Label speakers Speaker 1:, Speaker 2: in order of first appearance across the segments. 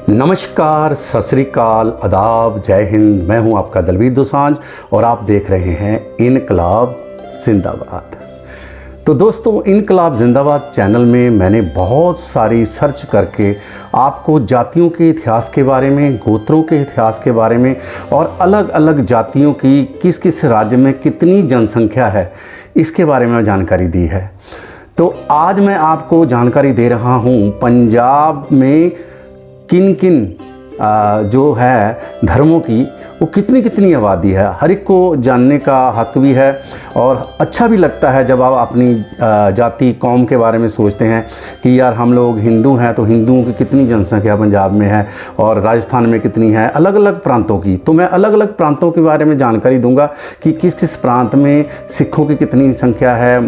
Speaker 1: नमस्कार, सत श्री अकाल, आदाब, जय हिंद। मैं हूं आपका दलवीर दोसांझ और आप देख रहे हैं इनकलाब जिंदाबाद। तो दोस्तों, इनकलाब जिंदाबाद चैनल में मैंने बहुत सारी सर्च करके आपको जातियों के इतिहास के बारे में, गोत्रों के इतिहास के बारे में और अलग अलग जातियों की किस किस राज्य में कितनी जनसंख्या है इसके बारे में जानकारी दी है। तो आज मैं आपको जानकारी दे रहा हूं पंजाब में किन किन जो है धर्मों की वो कितनी कितनी आबादी है। हर एक को जानने का हक भी है और अच्छा भी लगता है जब आप अपनी जाति कौम के बारे में सोचते हैं कि यार हम लोग हिंदू हैं तो हिंदुओं की कितनी जनसंख्या पंजाब में है और राजस्थान में कितनी है, अलग अलग प्रांतों की। तो मैं अलग अलग प्रांतों के बारे में जानकारी दूंगा कि किस किस प्रांत में सिखों की कितनी संख्या है,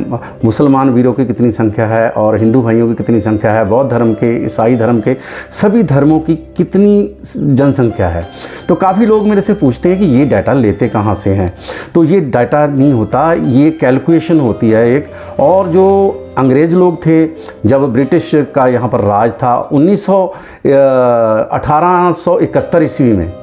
Speaker 1: मुसलमान वीरों की कितनी संख्या है और हिंदू भाइयों की कितनी संख्या है, बौद्ध धर्म के, ईसाई धर्म के, सभी धर्मों की कितनी जनसंख्या है। तो काफ़ी लोग मेरे से पूछते हैं कि ये डाटा लेते कहाँ से हैं। तो ये डाटा नहीं होता, ये कैलकुलेशन होती है एक। और जो अंग्रेज़ लोग थे, जब ब्रिटिश का यहाँ पर राज था 1871 ईस्वी में,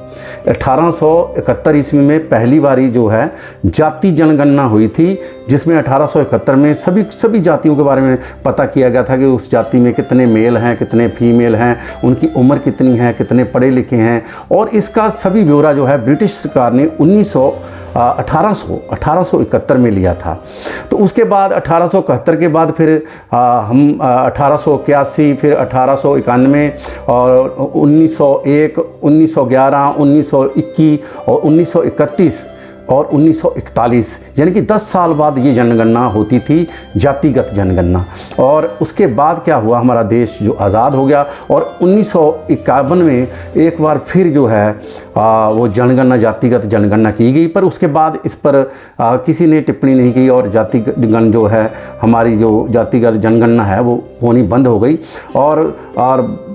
Speaker 1: 1871 ईस्वी में पहली बारी जो है जाति जनगणना हुई थी, जिसमें 1871 में सभी जातियों के बारे में पता किया गया था कि उस जाति में कितने मेल हैं, कितने फीमेल हैं, उनकी उम्र कितनी है, कितने पढ़े लिखे हैं। और इसका सभी ब्यौरा जो है ब्रिटिश सरकार ने 1871 में लिया था। तो उसके बाद 1871 के बाद फिर हम 1881, फिर 1891 और 1901, 1911, 1921 और 1931 और 1941, यानी कि 10 साल बाद ये जनगणना होती थी, जातिगत जनगणना। और उसके बाद क्या हुआ, हमारा देश जो आज़ाद हो गया और 1951 में एक बार फिर जो है वो जनगणना, जातिगत जनगणना की गई। पर उसके बाद इस पर किसी ने टिप्पणी नहीं की और जातिगत जो है, हमारी जो जातिगत जनगणना है वो होनी बंद हो गई। और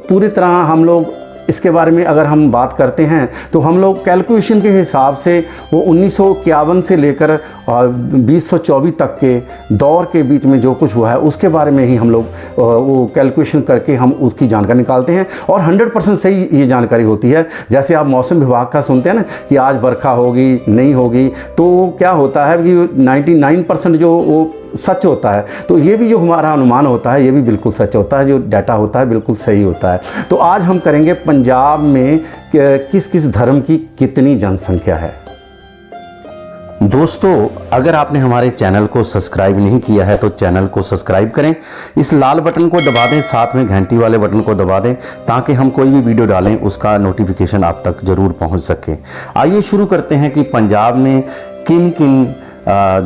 Speaker 1: पूरी तरह हम लोग इसके बारे में अगर हम बात करते हैं तो हम लोग कैलकुलेशन के हिसाब से वो 1951 से लेकर 2024 तक के दौर के बीच में जो कुछ हुआ है उसके बारे में ही हम लोग वो कैलकुलेशन करके हम उसकी जानकारी निकालते हैं। और 100% सही ये जानकारी होती है। जैसे आप मौसम विभाग का सुनते हैं ना कि आज बरखा होगी, नहीं होगी, तो क्या होता है कि 99% जो वो सच होता है। तो ये भी जो हमारा अनुमान होता है ये भी बिल्कुल सच होता है, जो डाटा होता है बिल्कुल सही होता है। तो आज हम करेंगे पंजाब में किस किस धर्म की कितनी जनसंख्या है। दोस्तों, अगर आपने हमारे चैनल को सब्सक्राइब नहीं किया है तो चैनल को सब्सक्राइब करें, इस लाल बटन को दबा दें, साथ में घंटी वाले बटन को दबा दें ताकि हम कोई भी वीडियो डालें उसका नोटिफिकेशन आप तक ज़रूर पहुंच सके। आइए शुरू करते हैं कि पंजाब में किन किन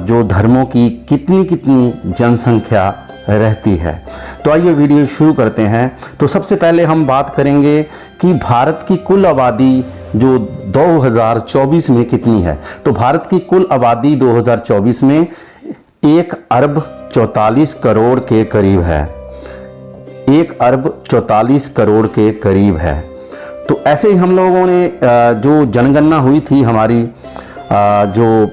Speaker 1: जो धर्मों की कितनी कितनी जनसंख्या रहती है। तो आइए वीडियो शुरू करते हैं। तो सबसे पहले हम बात करेंगे कि भारत की कुल आबादी जो 2024 में कितनी है। तो भारत की कुल आबादी 2024 में 1 अरब 44 करोड़ के करीब है। 1 अरब 44 करोड़ के करीब है। तो ऐसे ही हम लोगों ने जो जनगणना हुई थी हमारी, जो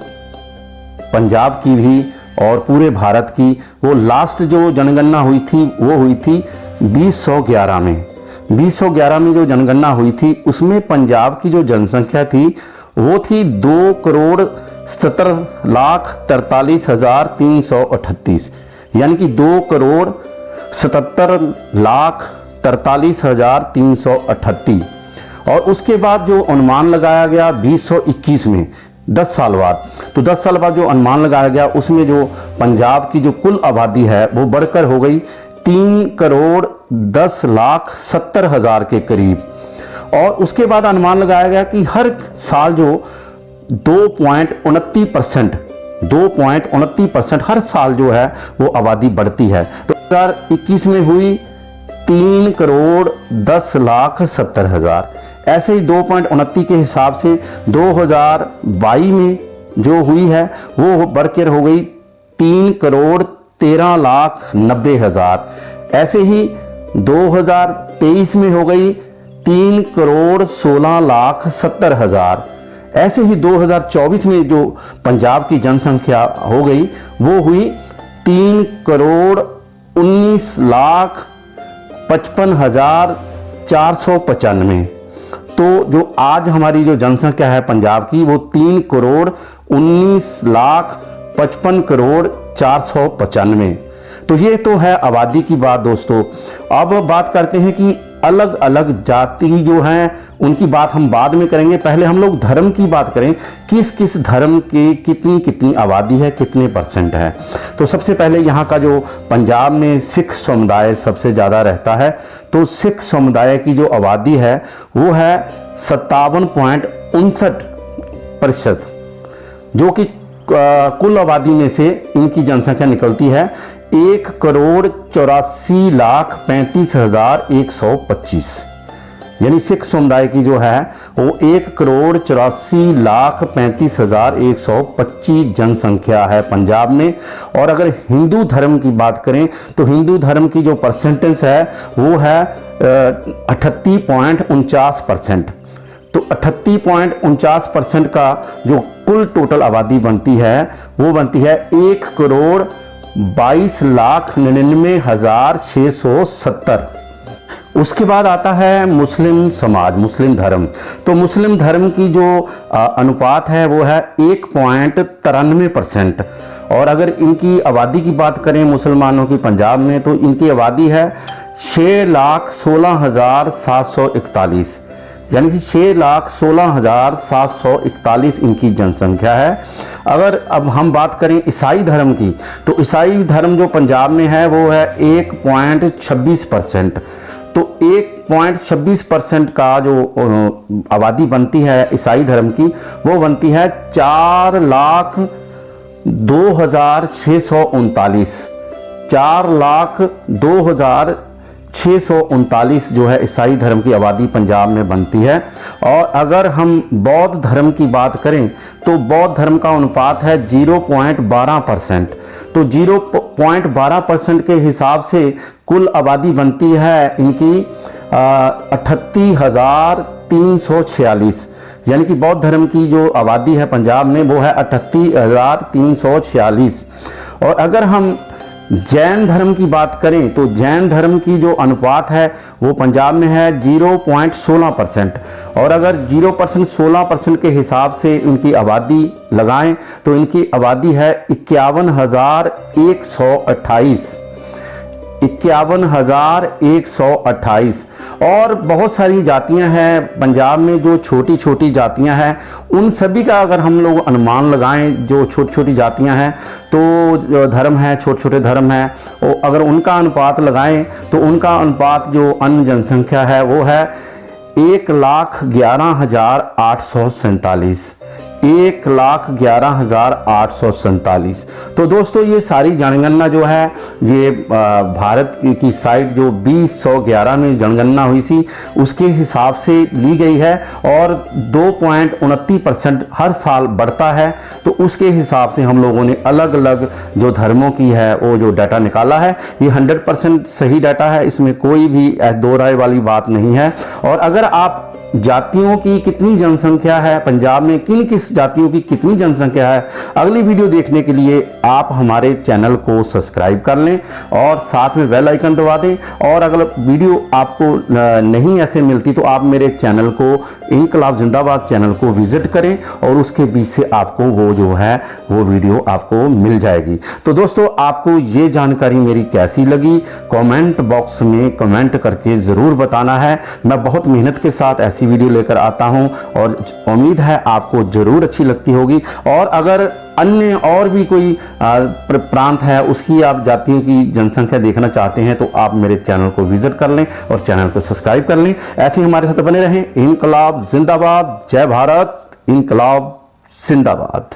Speaker 1: पंजाब की भी और पूरे भारत की, वो लास्ट जो जनगणना हुई थी वो हुई थी 2011 में। 2011 में जो जनगणना हुई थी उसमें पंजाब की जो जनसंख्या थी वो थी 2,77,43,338, यानी कि 2,77,43,338। और उसके बाद जो अनुमान लगाया गया 2021 में, 10 साल बाद, तो 10 साल बाद जो अनुमान लगाया गया उसमें जो पंजाब की जो कुल आबादी है वो बढ़कर हो गई 3,10,70,000 के करीब। और उसके बाद अनुमान लगाया गया कि हर साल जो 2.29% हर साल जो है वो आबादी बढ़ती है। तो 2021 में हुई 3,10,70,000। ऐसे ही 2.29 के हिसाब से 2022 में जो हुई है वो बढ़कर हो गई 3,13,90,000। ऐसे ही 2023 में हो गई 3,16,70,000। ऐसे ही 2024 में जो पंजाब की जनसंख्या हो गई वो हुई 3,19,55,000 495। तो जो आज हमारी जो जनसंख्या है पंजाब की वो 3,19,55,495। तो ये तो है आबादी की बात दोस्तों। अब बात करते हैं कि अलग अलग जाति जो हैं उनकी बात हम बाद में करेंगे। पहले हम लोग धर्म की बात करें, किस किस धर्म की कितनी कितनी आबादी है, कितने परसेंट है। तो सबसे पहले यहाँ का जो पंजाब में सिख समुदाय सबसे ज़्यादा रहता है। तो सिख समुदाय की जो आबादी है वो है 57.59%, जो कि कुल आबादी में से इनकी जनसंख्या निकलती है 1,84,35,125। यानी सिख समुदाय की जो है वो 1,84,35,125 जनसंख्या है पंजाब में। और अगर हिंदू धर्म की बात करें तो हिंदू धर्म की जो परसेंटेज है वो है 38.49%। तो 38.49% का जो कुल टोटल आबादी बनती है वो बनती है 1,22,99,670। उसके बाद आता है मुस्लिम समाज, मुस्लिम धर्म। तो मुस्लिम धर्म की जो अनुपात है वो है 1.93%। और अगर इनकी आबादी की बात करें मुसलमानों की पंजाब में तो इनकी आबादी है 6,16,741। यानी कि 6,16,741 इनकी जनसंख्या है। अगर अब हम बात करें ईसाई धर्म की तो ईसाई धर्म जो पंजाब में है वो है 1.26%। तो 1.26% का जो आबादी बनती है ईसाई धर्म की वो बनती है 4,02,639। 4,02,639 जो है ईसाई धर्म की आबादी पंजाब में बनती है। और अगर हम बौद्ध धर्म की बात करें तो बौद्ध धर्म का अनुपात है 0.12%। तो 0.12% के हिसाब से कुल आबादी बनती है इनकी 38,346। यानी कि बौद्ध धर्म की जो आबादी है पंजाब में वो है 38,346। और अगर हम जैन धर्म की बात करें तो जैन धर्म की जो अनुपात है वो पंजाब में है 0.16%। और अगर 0% 16% के हिसाब से इनकी आबादी लगाएं तो इनकी आबादी है 51,128। 51,128। और बहुत सारी जातियां हैं पंजाब में जो छोटी छोटी जातियां हैं, उन सभी का अगर हम लोग अनुमान लगाएं, जो छोटी छोटी जातियां हैं तो जो धर्म है छोटे छोटे धर्म हैं, और अगर उनका अनुपात लगाएं तो उनका अनुपात जो अन्य जनसंख्या है वो है 1,11,847। 1,11,847। तो दोस्तों ये सारी जनगणना जो है ये भारत की साइट जो 2011 में जनगणना हुई थी उसके हिसाब से ली गई है। और 2.29% हर साल बढ़ता है। तो उसके हिसाब से हम लोगों ने अलग अलग जो धर्मों की है वो जो डाटा निकाला है, ये 100% सही डाटा है, इसमें कोई भी दो राय वाली बात नहीं है। और अगर आप जातियों की कितनी जनसंख्या है पंजाब में, किन किस जातियों की कितनी जनसंख्या है, अगली वीडियो देखने के लिए आप हमारे चैनल को सब्सक्राइब कर लें और साथ में बेल आइकन दबा दें। और अगर वीडियो आपको नहीं ऐसे मिलती तो आप मेरे चैनल को इनकलाब जिंदाबाद चैनल को विजिट करें और उसके बीच से आपको वो जो है वो वीडियो आपको मिल जाएगी। तो दोस्तों आपको ये जानकारी मेरी कैसी लगी कमेंट बॉक्स में कमेंट करके ज़रूर बताना है। मैं बहुत मेहनत के साथ ऐसी वीडियो लेकर आता हूं और उम्मीद है आपको जरूर अच्छी लगती होगी। और अगर अन्य और भी कोई प्रांत है उसकी आप जातियों की जनसंख्या देखना चाहते हैं तो आप मेरे चैनल को विजिट कर लें और चैनल को सब्सक्राइब कर लें। ऐसे ही हमारे साथ बने रहें। इनकलाब जिंदाबाद, जय भारत, इनकलाब जिंदाबाद।